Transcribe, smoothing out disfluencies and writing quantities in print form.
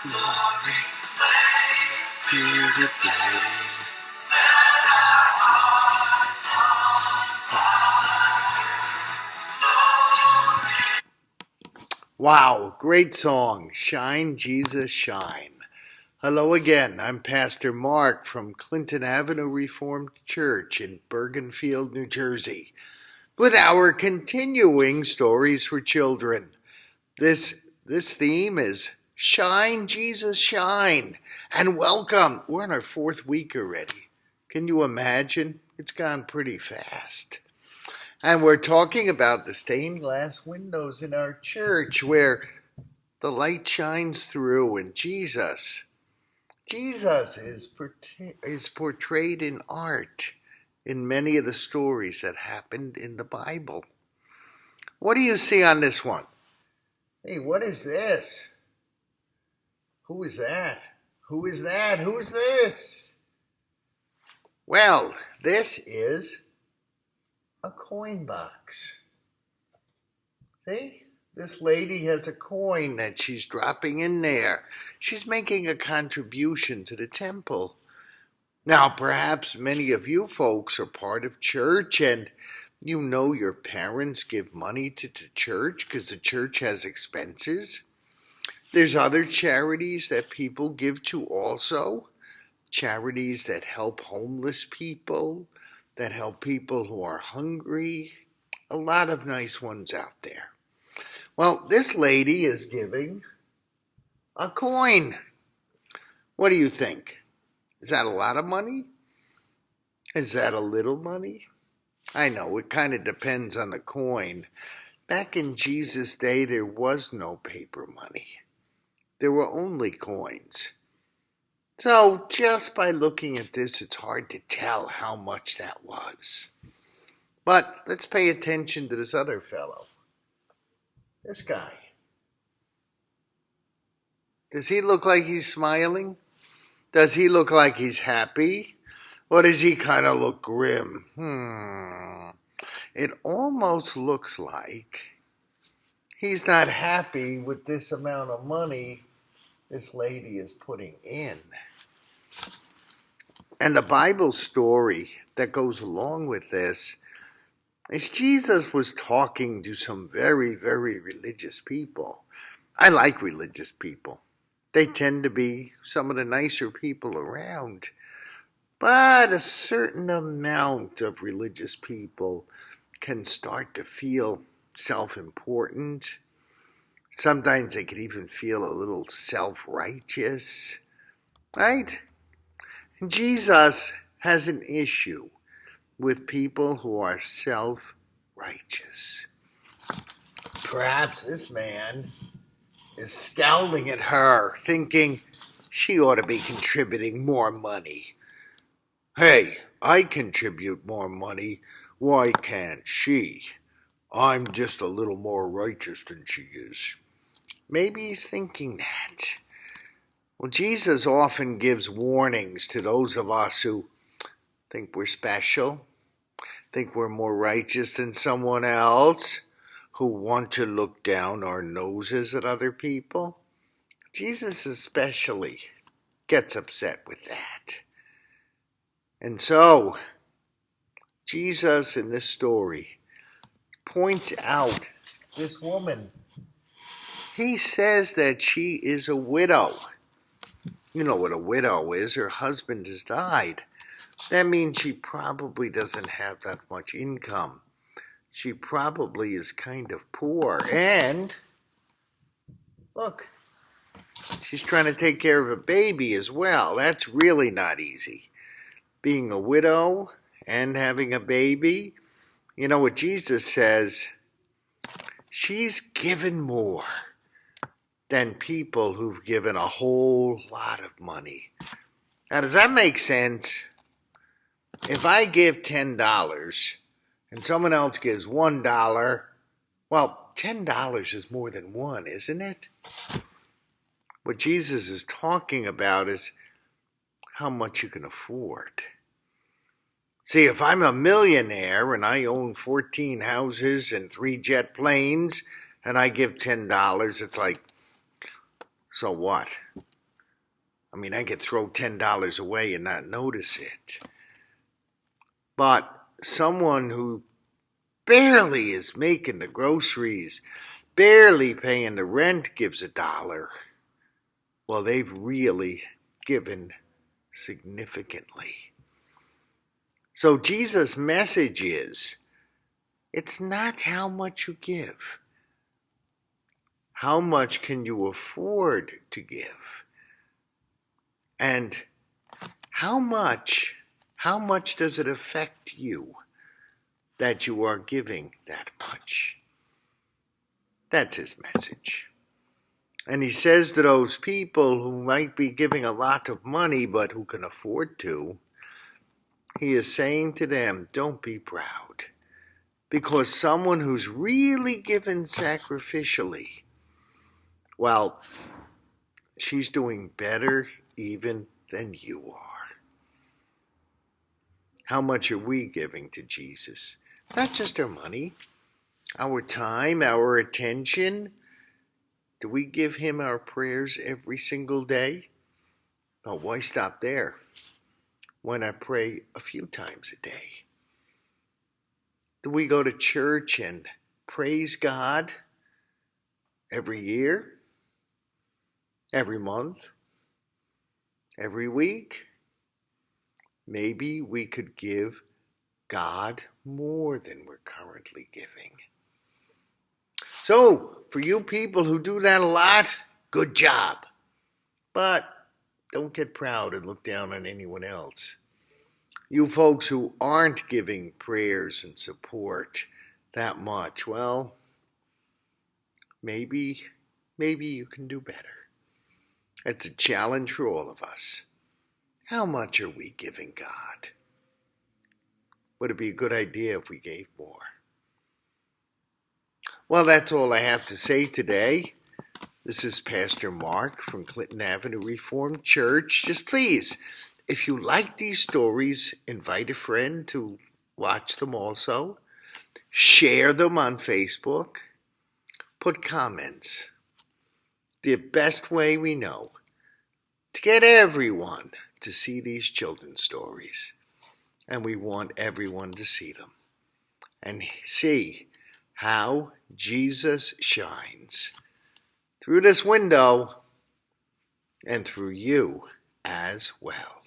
Glory to the place. Wow, great song, Shine, Jesus, Shine. Hello again, I'm Pastor Mark from Clinton Avenue Reformed Church in Bergenfield, New Jersey, with our continuing Stories for Children. This theme is Shine, Jesus, Shine, and welcome. We're in our 4th week already. Can you imagine? It's gone pretty fast. And we're talking about the stained glass windows in our church where the light shines through, and Jesus is portrayed in art in many of the stories that happened in the Bible. What do you see on this one? Hey, what is this? Who is that? Who is that? Who's this? Well, this is a coin box. See? This lady has a coin that she's dropping in there. She's making a contribution to the temple. Now, perhaps many of you folks are part of church and you know your parents give money to the church because the church has expenses. There's other charities that people give to also. Charities that help homeless people, that help people who are hungry. A lot of nice ones out there. Well, this lady is giving a coin. What do you think? Is that a lot of money? Is that a little money? I know, it kind of depends on the coin. Back in Jesus' day, there was no paper money. There were only coins. So just by looking at this, it's hard to tell how much that was. But let's pay attention to this other fellow. This guy. Does he look like he's smiling? Does he look like he's happy? Or does he kind of look grim? It almost looks like he's not happy with this amount of money this lady is putting in. And the Bible story that goes along with this is Jesus was talking to some very, very religious people. I like religious people. They tend to be some of the nicer people around. But a certain amount of religious people can start to feel self-important. Sometimes they could even feel a little self-righteous, right? And Jesus has an issue with people who are self-righteous. Perhaps this man is scowling at her, thinking she ought to be contributing more money. Hey, I contribute more money. Why can't she? I'm just a little more righteous than she is. Maybe he's thinking that. Well, Jesus often gives warnings to those of us who think we're special, think we're more righteous than someone else, who want to look down our noses at other people. Jesus especially gets upset with that. And so, Jesus in this story points out this woman. He says that she is a widow. You know what a widow is. Her husband has died. That means she probably doesn't have that much income. She probably is kind of poor. And, look, she's trying to take care of a baby as well. That's really not easy. Being a widow and having a baby. You know what Jesus says? She's given more than people who've given a whole lot of money. Now, does that make sense? If I give $10 and someone else gives $1, well, $10 is more than one, isn't it? What Jesus is talking about is how much you can afford. See, if I'm a millionaire and I own 14 houses and 3 jet planes and I give $10, it's like, so what? I mean, I could throw $10 away and not notice it. But someone who barely is making the groceries, barely paying the rent, gives $1. Well, they've really given significantly. So Jesus' message is, it's not how much you give. How much can you afford to give? And how much does it affect you that you are giving that much? That's his message. And he says to those people who might be giving a lot of money but who can afford to, he is saying to them, don't be proud. Because someone who's really given sacrificially, well, she's doing better even than you are. How much are we giving to Jesus? Not just our money, our time, our attention. Do we give him our prayers every single day? Oh, why stop there? Why not pray a few times a day? Do we go to church and praise God every year, every month, every week? Maybe we could give God more than we're currently giving. So, for you people who do that a lot, good job. But don't get proud and look down on anyone else. You folks who aren't giving prayers and support that much, well, maybe you can do better. It's a challenge for all of us. How much are we giving God? Would it be a good idea if we gave more? Well, that's all I have to say today. This is Pastor Mark from Clinton Avenue Reformed Church. Just please, if you like these stories, invite a friend to watch them also. Share them on Facebook. Put comments. The best way we know to get everyone to see these children's stories. And we want everyone to see them and see how Jesus shines through this window and through you as well.